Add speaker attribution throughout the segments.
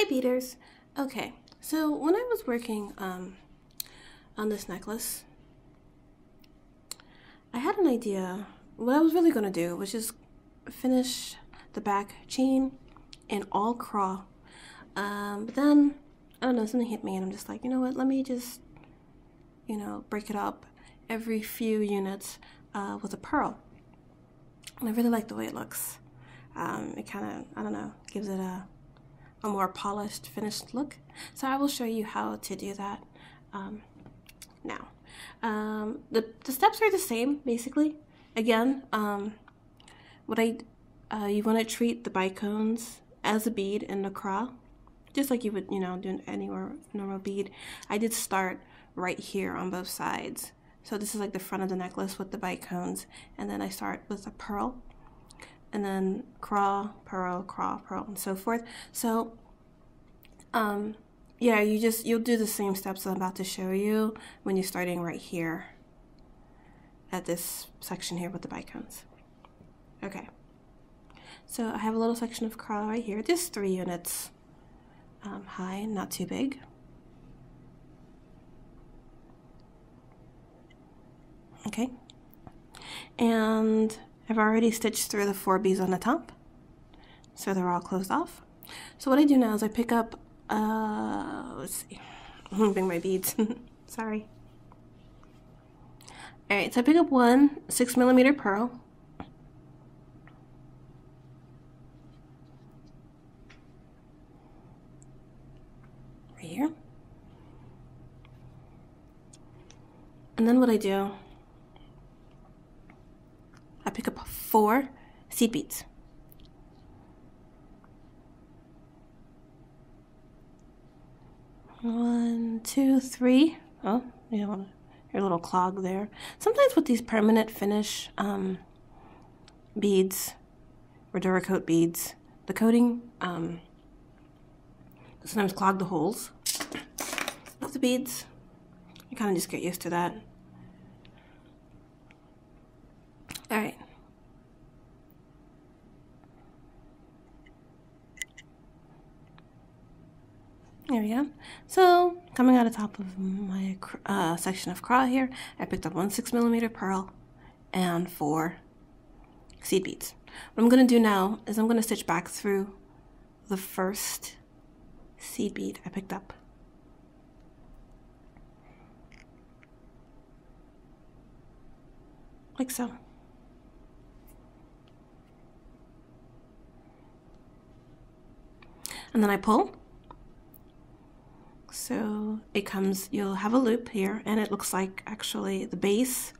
Speaker 1: Hi beaters. Okay, so when I was working on this necklace, I had an idea. What I was really going to do was just finish the back chain in all craw. But then, I don't know, something hit me and I'm just like, you know what, let me just, break it up every few units with a pearl. And I really like the way it looks. It kind of, I don't know, gives it a more polished, finished look. So I will show you how to do that now. The steps are the same, basically. Again, you want to treat the bicones as a bead in the craw, just like you would, do any normal bead. I did start right here on both sides. So this is like the front of the necklace with the bicones, and then I start with a pearl, and then craw, pearl, and so forth. So, yeah, you'll do the same steps I'm about to show you when you're starting right here at this section here with the bicones. Okay. So I have a little section of craw right here. This 3 units high, not too big. Okay. And I've already stitched through the 4 beads on the top, so they're all closed off. So what I do now is I pick up, let's see, I'm moving my beads, sorry. Alright, so I pick up one 6mm pearl. Right here. And then what I do, I pick up 4 seed beads. One, two, three. Oh, you know, your little clog there. Sometimes with these permanent finish beads or Duracoat beads, the coating sometimes clog the holes of the beads. You kind of just get used to that. All right. There we go. So coming out of the top of my section of craw here, I picked up one 6mm pearl and 4 seed beads. What I'm going to do now is I'm going to stitch back through the first seed bead I picked up. Like so. And then I pull. So it comes, you'll have a loop here, and it looks like actually the base.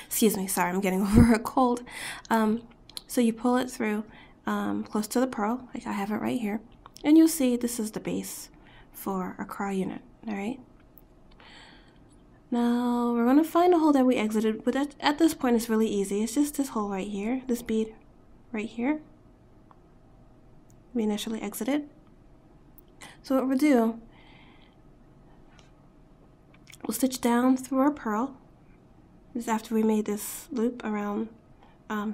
Speaker 1: Excuse me, sorry, I'm getting over a cold. So you pull it through close to the pearl, like I have it right here, and you'll see this is the base for a craw unit, all right? Now we're going to find a hole that we exited, but at this point it's really easy. It's just this hole right here, this bead right here. We initially exited. So what we'll do, we'll stitch down through our pearl. This is after we made this loop around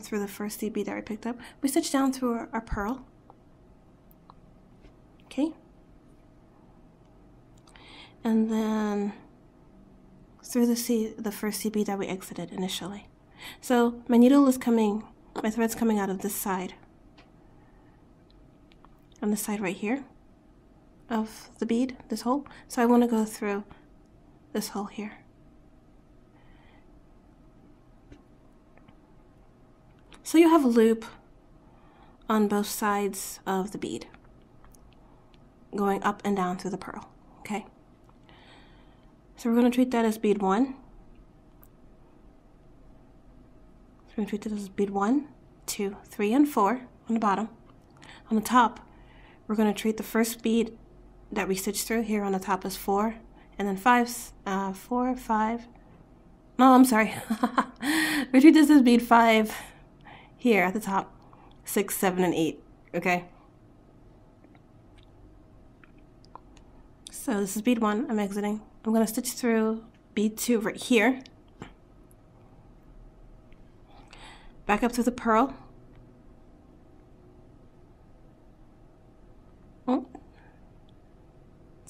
Speaker 1: through the first seed bead that we picked up. We stitch down through our pearl. Okay. And then through the first seed bead that we exited initially. So my needle is coming, my thread's coming out of this side. On this side right here of the bead, this hole. So I want to go through this hole here. So you have a loop on both sides of the bead, going up and down through the pearl, okay? So we're going to treat that as bead 1. So we're going to treat that as bead 1, 2, 3, and 4 on the bottom. On the top, we're going to treat the first bead that we stitched through here on the top as 4, and then 4, 5. No, I'm sorry. We treat this as bead 5 here at the top, 6, 7, and 8. Okay. So this is bead 1. I'm exiting. I'm going to stitch through bead 2 right here. Back up through the pearl.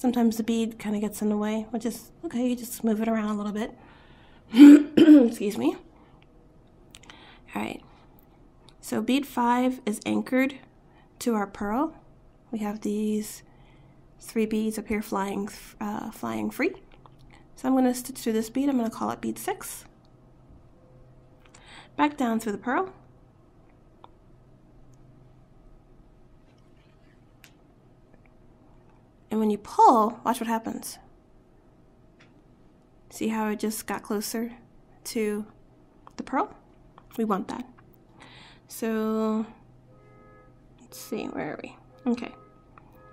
Speaker 1: Sometimes the bead kind of gets in the way, which is okay. You just move it around a little bit. Excuse me. All right. So bead 5 is anchored to our pearl. We have these 3 beads up here flying free. So I'm going to stitch through this bead. I'm going to call it bead 6. Back down through the pearl. And when you pull, watch what happens. See how it just got closer to the pearl? We want that. So let's see, where are we? Okay.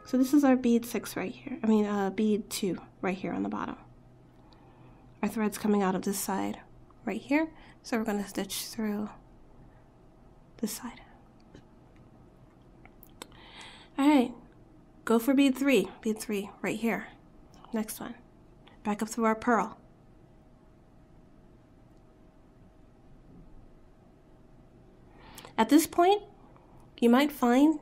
Speaker 1: So this is our bead 6 right here. I mean, bead 2 right here on the bottom. Our thread's coming out of this side right here. So we're going to stitch through this side. All right. Go for bead 3 right here. Next one. Back up through our pearl. At this point, you might find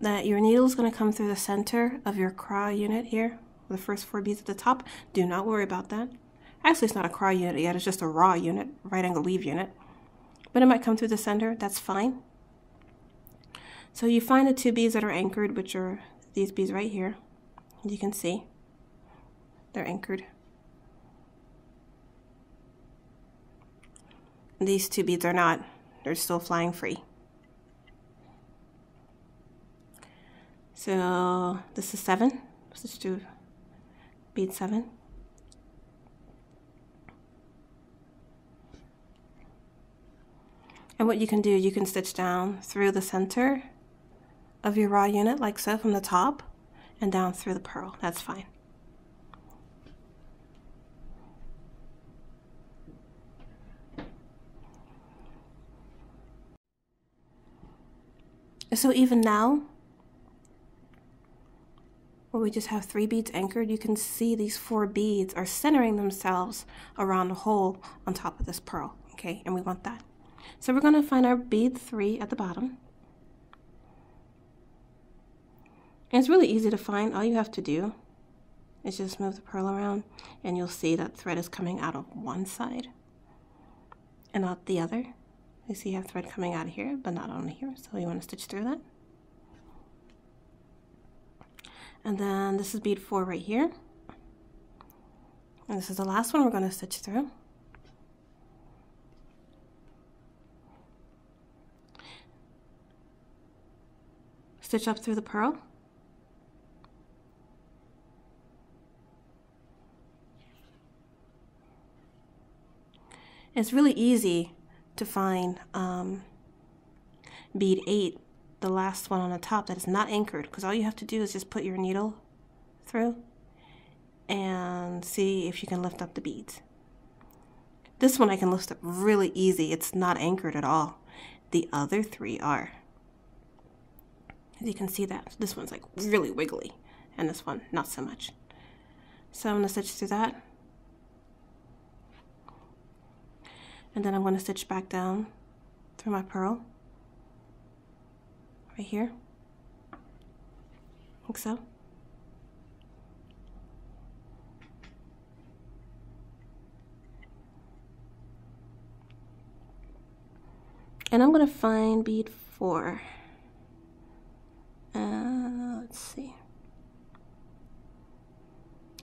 Speaker 1: that your needle is going to come through the center of your CRAW unit here, the first 4 beads at the top. Do not worry about that. Actually, it's not a CRAW unit yet, it's just a raw unit, right angle weave unit. But it might come through the center, that's fine. So you find the 2 beads that are anchored, which are these beads right here. You can see they're anchored. These 2 beads are not, they're still flying free. So this is 7, let's do bead 7. And what you can do, you can stitch down through the center of your raw unit like so from the top and down through the pearl. That's fine. So even now, where we just have 3 beads anchored, you can see these 4 beads are centering themselves around the hole on top of this pearl, okay? And we want that. So we're going to find our bead 3 at the bottom. And it's really easy to find. All you have to do is just move the pearl around and you'll see that thread is coming out of one side and not the other. You see you have thread coming out of here, but not on here, so you want to stitch through that. And then this is bead 4 right here. And this is the last one we're going to stitch through. Stitch up through the pearl. It's really easy to find bead 8, the last one on the top that is not anchored, because all you have to do is just put your needle through and see if you can lift up the beads. This one I can lift up really easy. It's not anchored at all. The other 3 are. As you can see that. This one's like really wiggly and this one not so much. So I'm going to stitch through that. And then I'm going to stitch back down through my pearl. Right here. Like so. And I'm going to find bead 4. Let's see.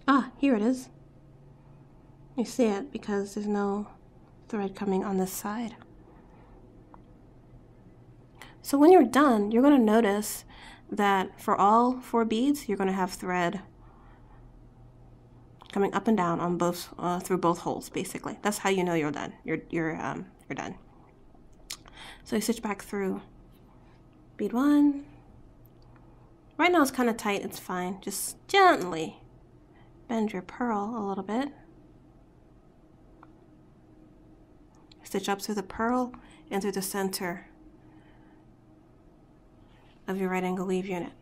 Speaker 1: Ah, here it is. You see it because there's no thread coming on this side. So when you're done, you're going to notice that for all 4 beads, you're going to have thread coming up and down on both through both holes. Basically, that's how you know you're done. You're done. So you stitch back through bead 1. Right now it's kind of tight. It's fine. Just gently bend your pearl a little bit. Stitch up through the pearl and through the center of your right angle weave unit.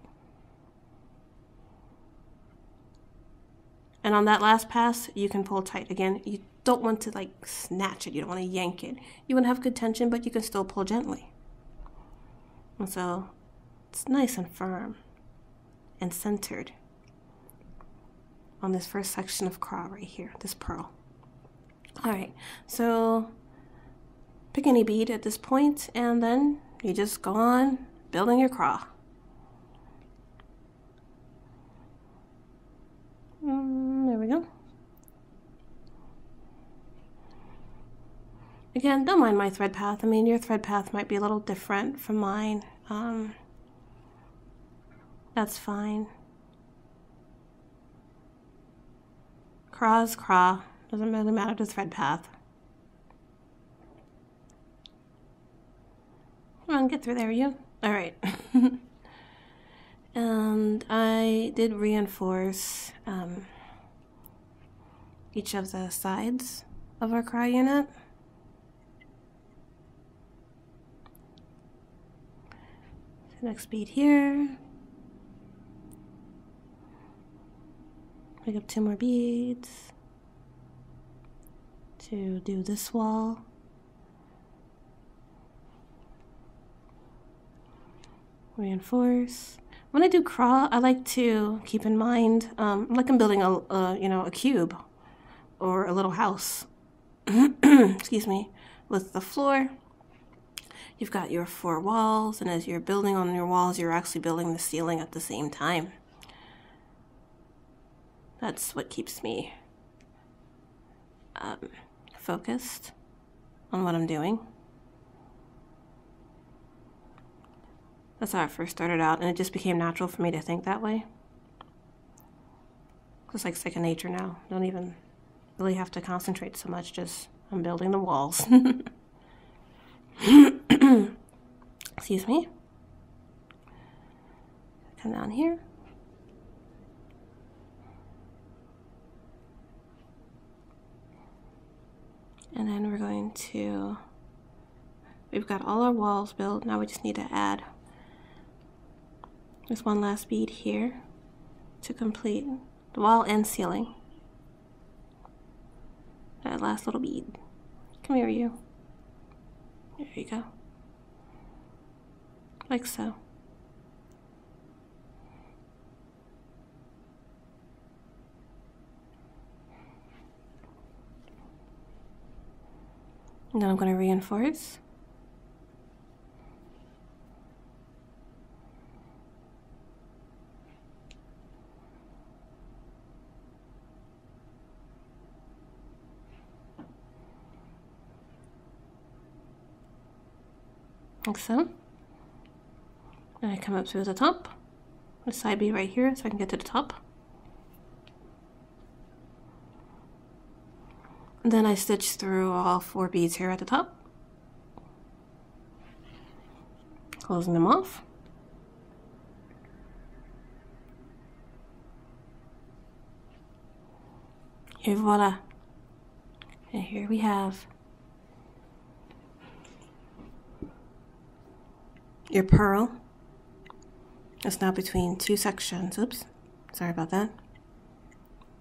Speaker 1: And on that last pass, you can pull tight. Again, you don't want to like snatch it. You don't want to yank it. You want to have good tension, but you can still pull gently. And so it's nice and firm and centered. on this first section of CRAW right here, this pearl. All right, so pick any bead at this point, and then you just go on building your CRAW. There we go. Again, don't mind my thread path. I mean, your thread path might be a little different from mine. That's fine. CRAW is CRAW. Doesn't really matter the thread path. Come on, get through there, you. All right. And I did reinforce each of the sides of our CRAW unit. The next bead here. Pick up 2 more beads to do this wall. Reinforce. When I do CRAW, I like to keep in mind, like I'm building a cube or a little house. Excuse me. With the floor, you've got your 4 walls, and as you're building on your walls, you're actually building the ceiling at the same time. That's what keeps me focused on what I'm doing. That's how I first started out, and it just became natural for me to think that way. It's like second nature now. Don't even really have to concentrate so much, just I'm building the walls. Excuse me. Come down here. And then we're going to, we've got all our walls built. Now we just need to add just one last bead here to complete the wall and ceiling. That last little bead. Come here, you. There you go. Like so. And then I'm going to reinforce. Like so. And I come up through the top. The side bead right here so I can get to the top. And then I stitch through all 4 beads here at the top. Closing them off. Et voila. And here we have your pearl. It's now between 2 sections. Oops, sorry about that.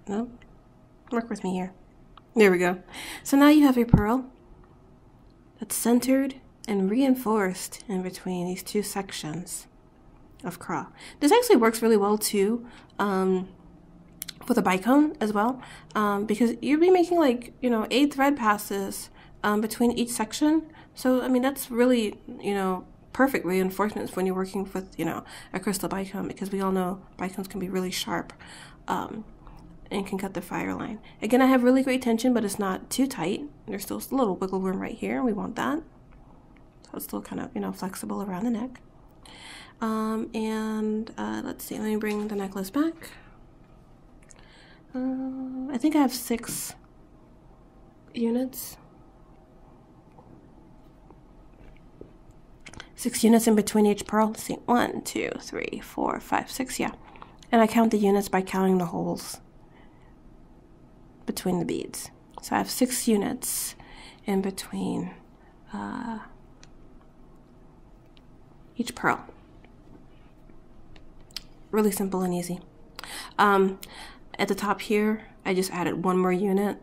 Speaker 1: Nope, work with me here. There we go. So now you have your pearl that's centered and reinforced in between these 2 sections of CRAW. This actually works really well too with a bicone as well, because you'll be making like 8 thread passes between each section. So I mean that's really perfect reinforcements when you're working with a crystal bicone, because we all know bicones can be really sharp and can cut the fire line. Again, I have really great tension, but it's not too tight. There's still a little wiggle room right here. We want that. So it's still kind of flexible around the neck. Let's see, let me bring the necklace back. I think I have 6 units. 6 units in between each pearl. Let's see, 1, 2, 3, 4, 5, 6, yeah. And I count the units by counting the holes between the beads. So I have 6 units in between each pearl. Really simple and easy. At the top here, I just added 1 more unit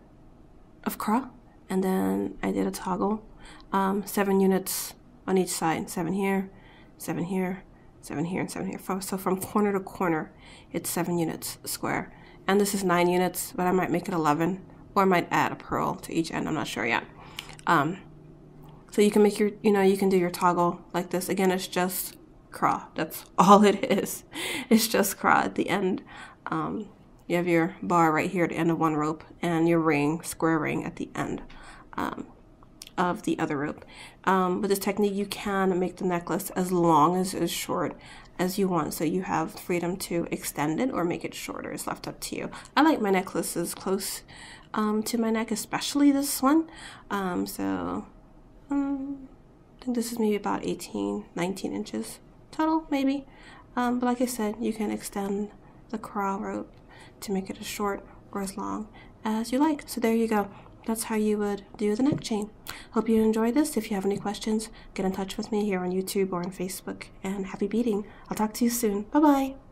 Speaker 1: of CRAW, and then I did a toggle, 7 units on each side. 7 here, 7 here, 7 here, and 7 here. So from corner to corner, it's 7 units square. and this is 9 units, but I might make it 11, or I might add a pearl to each end. I'm not sure yet. So you can make your, you can do your toggle like this. Again, it's just CRAW. That's all it is. It's just CRAW at the end. You have your bar right here at the end of one rope, and your ring, square ring, at the end of the other rope. With this technique, you can make the necklace as long as short as you want, so you have freedom to extend it or make it shorter. It's left up to you. I like my necklaces close to my neck, especially this one. I think this is maybe about 18, 19 inches total, maybe. But like I said, you can extend the CRAW rope to make it as short or as long as you like. So there you go. That's how you would do the neck chain. Hope you enjoyed this. If you have any questions, get in touch with me here on YouTube or on Facebook. And happy beading. I'll talk to you soon. Bye-bye.